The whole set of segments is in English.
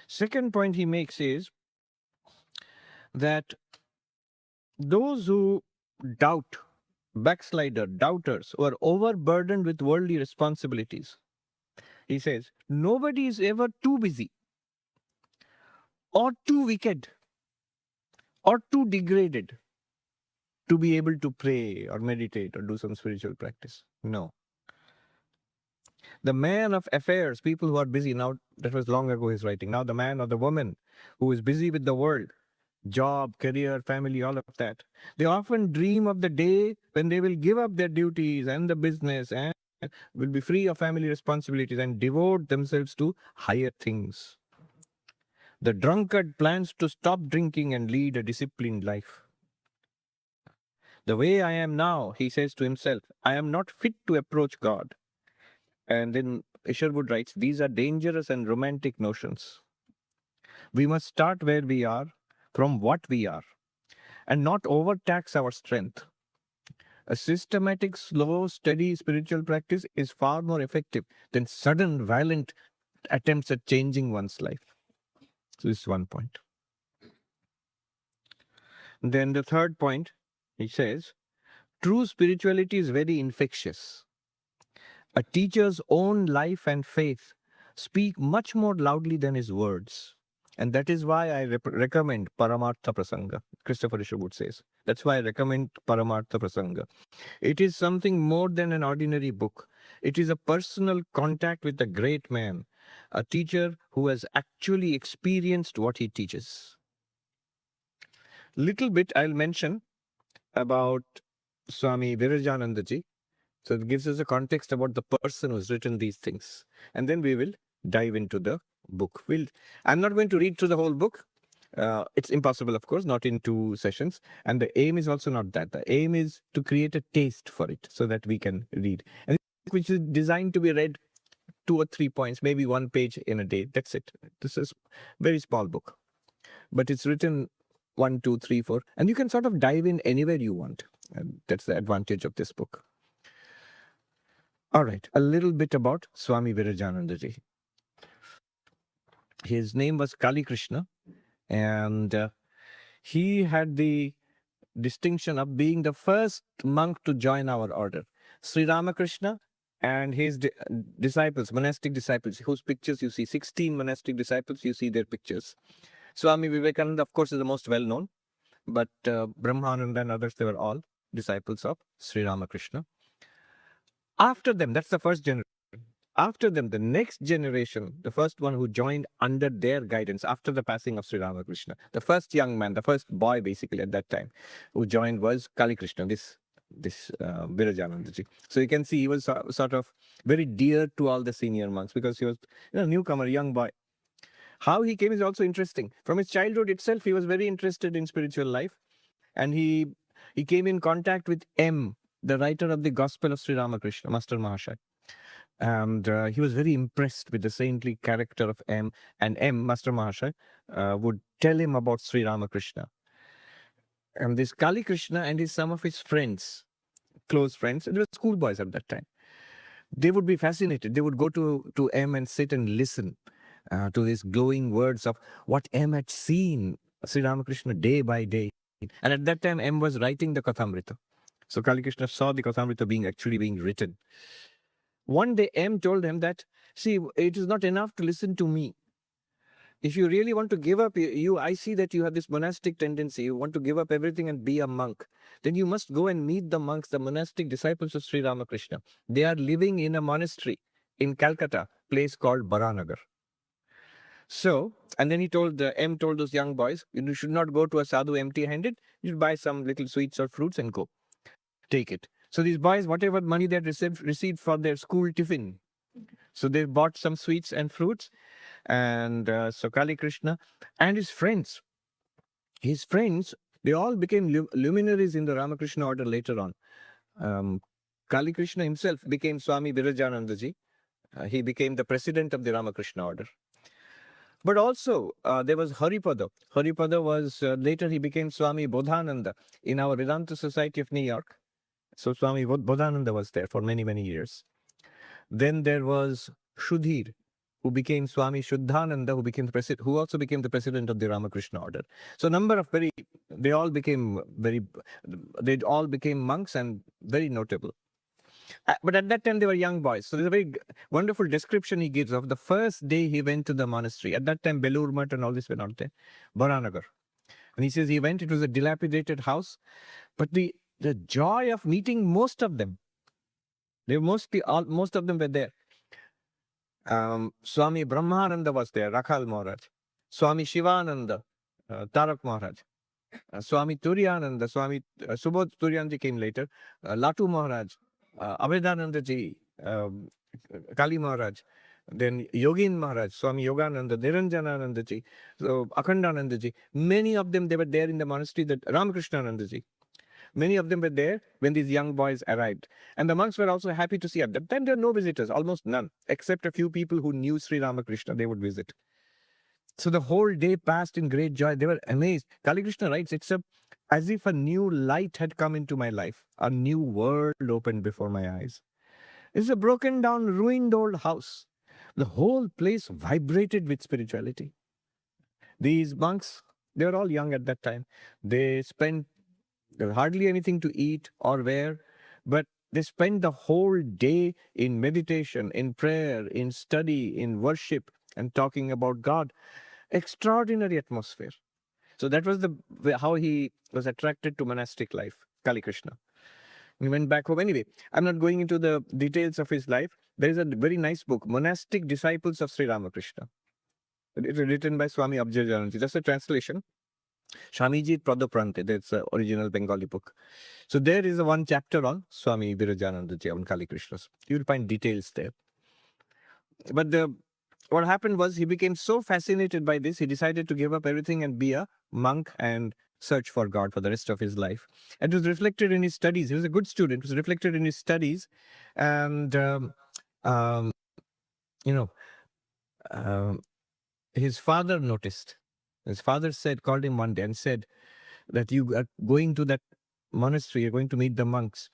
Second point he makes is that those who doubt, backslider, doubters, who are overburdened with worldly responsibilities, he says, nobody is ever too busy or too wicked or too degraded to be able to pray or meditate or do some spiritual practice. No. The man of affairs, people who are busy now, that was long ago he's writing. Now the man or the woman who is busy with the world, job, career, family, all of that, they often dream of the day when they will give up their duties and the business and will be free of family responsibilities and devote themselves to higher things. The drunkard plans to stop drinking and lead a disciplined life. The way I am now, he says to himself, I am not fit to approach God. And then Isherwood writes, these are dangerous and romantic notions. We must start where we are, from what we are, and not overtax our strength. A systematic, slow, steady spiritual practice is far more effective than sudden, violent attempts at changing one's life. So this is one point. Then the third point, he says, true spirituality is very infectious. A teacher's own life and faith speak much more loudly than his words. And that is why I recommend Paramartha Prasanga. Christopher Isherwood says. That's why I recommend Paramartha Prasanga. It is something more than an ordinary book. It is a personal contact with a great man, a teacher who has actually experienced what he teaches. Little bit I'll mention about Swami Virajananda ji. So it gives us a context about the person who's written these things. And then we will dive into the book. I'm not going to read through the whole book. It's impossible, of course, not in 2 sessions. And the aim is also not that. The aim is to create a taste for it so that we can read. And which is designed to be read 2 or 3 points, maybe 1 page in a day. That's it. This is a very small book. But it's written 1, 2, 3, 4. And you can sort of dive in anywhere you want. And that's the advantage of this book. All right, a little bit about Swami Virajananda ji. His name was Kali Krishna, and he had the distinction of being the first monk to join our order. Sri Ramakrishna and his disciples, monastic disciples, whose pictures you see, 16 monastic disciples, you see their pictures. Swami Vivekananda, of course, is the most well-known, but Brahmananda and others, they were all disciples of Sri Ramakrishna. After them, that's the first generation. After them, the next generation, the first one who joined under their guidance after the passing of Sri Ramakrishna, the first young man, the first boy basically at that time, who joined was Kali Krishna, this Virajananda ji. So you can see he was sort of very dear to all the senior monks because he was a newcomer, young boy. How he came is also interesting. From his childhood itself, he was very interested in spiritual life, and he came in contact with M, the writer of the Gospel of Sri Ramakrishna, Master Mahashaya. And he was very impressed with the saintly character of M. And M, Master Mahashaya, would tell him about Sri Ramakrishna. And this Kali Krishna and some of his friends, close friends, they were schoolboys at that time. They would be fascinated. They would go to M and sit and listen to his glowing words of what M had seen Sri Ramakrishna day by day. And at that time, M was writing the Kathamrita. So Kali Krishna saw the Kathamrita actually being written. One day, M told him that, see, it is not enough to listen to me. If you really want to give up, I see that you have this monastic tendency. You want to give up everything and be a monk. Then you must go and meet the monks, the monastic disciples of Sri Ramakrishna. They are living in a monastery in Calcutta, place called Baranagar. So, and then M told those young boys, you should not go to a sadhu empty-handed. You should buy some little sweets or fruits and go. Take it. So these boys, whatever money they had received for their school tiffin, so they bought some sweets and fruits. And so Kali Krishna and his friends, they all became luminaries in the Ramakrishna order later on. Kali Krishna himself became Swami Virajananda ji. He became the president of the Ramakrishna order. But also, there was Haripada. Haripada was, later he became Swami Bodhananda in our Vedanta Society of New York. So Swami Bodhananda was there for many, many years. Then there was Shudhir. who became Swami Shuddhananda, who also became the president of the Ramakrishna order. So a number of they all became monks and very notable. But at that time, they were young boys. So there's a very wonderful description he gives of the first day he went to the monastery. At that time, Belur Mutt and all this were not there. Baranagar. And he says he went, it was a dilapidated house. But the joy of meeting most of them, most of them were there. Swami Brahmananda was there, Rakhal Maharaj. Swami Shivananda, Tarak Maharaj. Swami Turiyananda, Swami Subodh Turiyananda came later. Latu Maharaj, Avedananda ji, Kali Maharaj. Then Yogin Maharaj, Swami Yogananda, Niranjanananda ji, so Akhandananda ji. Many of them, they were there in the monastery, that Ramakrishnananda ji. Many of them were there when these young boys arrived. And the monks were also happy to see at that time there were no visitors, almost none, except a few people who knew Sri Ramakrishna, they would visit. So the whole day passed in great joy. They were amazed. Kali Krishna writes, it's as if a new light had come into my life. A new world opened before my eyes. It's a broken down, ruined old house. The whole place vibrated with spirituality. These monks, they were all young at that time. There was hardly anything to eat or wear, but they spent the whole day in meditation, in prayer, in study, in worship, and talking about God. Extraordinary atmosphere. So that was how he was attracted to monastic life, Kali Krishna. He went back home. Anyway, I'm not going into the details of his life. There is a very nice book, Monastic Disciples of Sri Ramakrishna. It's written by Swami Abjajananji. That's a translation. Swamiji Pradoprante, that's the original Bengali book. So there is one chapter on Swami Virajananda on Kali Krishna. You'll find details there. But what happened was he became so fascinated by this, he decided to give up everything and be a monk and search for God for the rest of his life. It was reflected in his studies. He was a good student. It was reflected in his studies. And, his father noticed. His father called him one day and said that you are going to that monastery, you're going to meet the monks.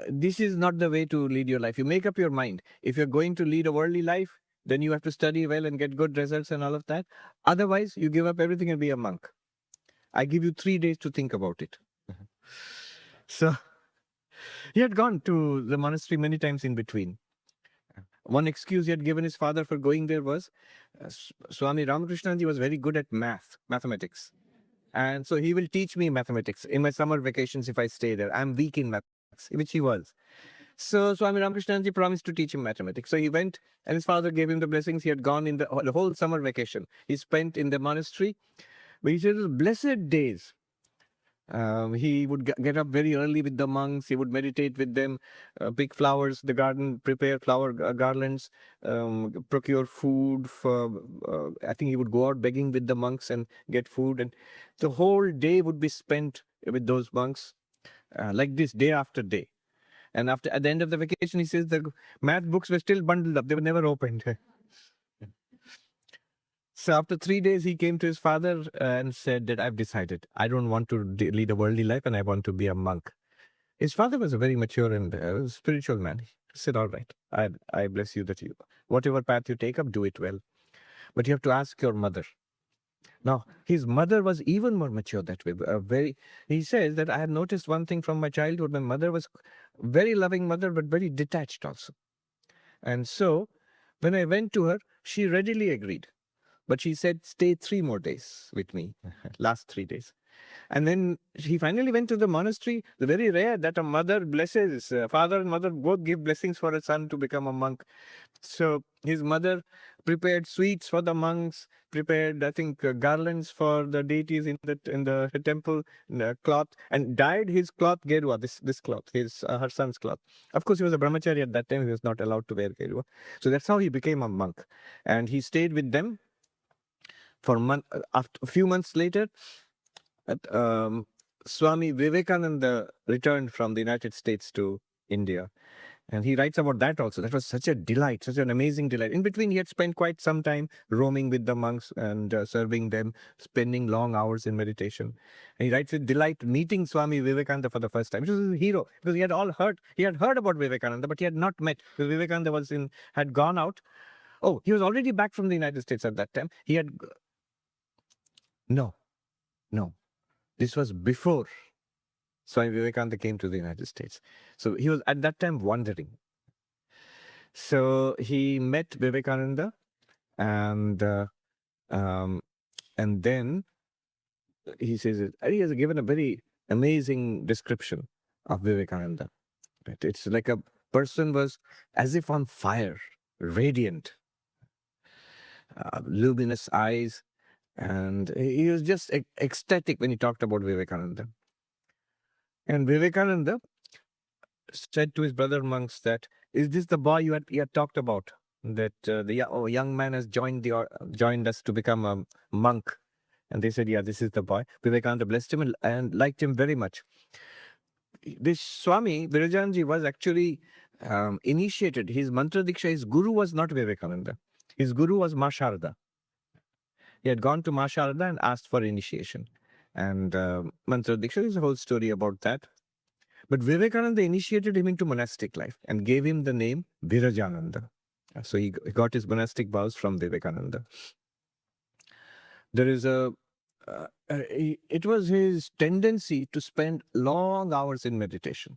This is not the way to lead your life. You make up your mind. If you're going to lead a worldly life, then you have to study well and get good results and all of that. Otherwise, you give up everything and be a monk. I give you 3 days to think about it. So he had gone to the monastery many times in between. One excuse he had given his father for going there was Swami Ramakrishna was very good at mathematics. And so he will teach me mathematics in my summer vacations if I stay there. I'm weak in mathematics, which he was. So Swami Ramakrishna promised to teach him mathematics. So he went and his father gave him the blessings. He had gone in the whole summer vacation. He spent in the monastery. But he said it was blessed days. He would get up very early with the monks. He would meditate with them, pick flowers, the garden, prepare flower garlands, procure food. I think he would go out begging with the monks and get food. And the whole day would be spent with those monks like this, day after day. And at the end of the vacation, he says the math books were still bundled up. They were never opened. So after 3 days, he came to his father and said that I've decided I don't want to lead a worldly life and I want to be a monk. His father was a very mature and spiritual man. He said, all right, I bless you that whatever path you take up, do it well. But you have to ask your mother. Now, his mother was even more mature that way. He says that I had noticed one thing from my childhood. My mother was very loving mother, but very detached also. And so when I went to her, she readily agreed. But she said, stay 3 more days with me, last 3 days. And then he finally went to the monastery. The very rare that a mother blesses, father and mother both give blessings for a son to become a monk. So his mother prepared sweets for the monks, prepared, I think, garlands for the deities in the temple, cloth, and dyed his cloth gerua, this cloth, her son's cloth. Of course, he was a brahmachari at that time. He was not allowed to wear gerua. So that's how he became a monk. And he stayed with them for a few months later. Swami Vivekananda returned from the United States to India. And he writes about that also. That was such a delight, such an amazing delight. In between, he had spent quite some time roaming with the monks and serving them, spending long hours in meditation. And he writes with delight, meeting Swami Vivekananda for the first time, which was his hero, because he had heard about Vivekananda, but he had not met. Because Vivekananda had gone out Oh, he was already back from the United States at that time. He had no, no. This was before Swami Vivekananda came to the United States. So he was at that time wandering. So he met Vivekananda, and um, then he says he has given a very amazing description of Vivekananda. Right? It's like a person was as if on fire, radiant, luminous eyes, and he was just ecstatic when he talked about Vivekananda. And Vivekananda said to his brother monks that, "Is this the boy you had talked about? That the young man has joined us to become a monk?" And they said, "Yeah, this is the boy." Vivekananda blessed him and liked him very much. This Swami Virajananda was actually initiated. His mantra diksha, his guru was not Vivekananda. His guru was Ma Sharda. He had gone to Ma Sharda and asked for initiation. And mantra diksha is a whole story about that. But Vivekananda initiated him into monastic life and gave him the name Virajananda. So he got his monastic vows from Vivekananda. There is it was his tendency to spend long hours in meditation.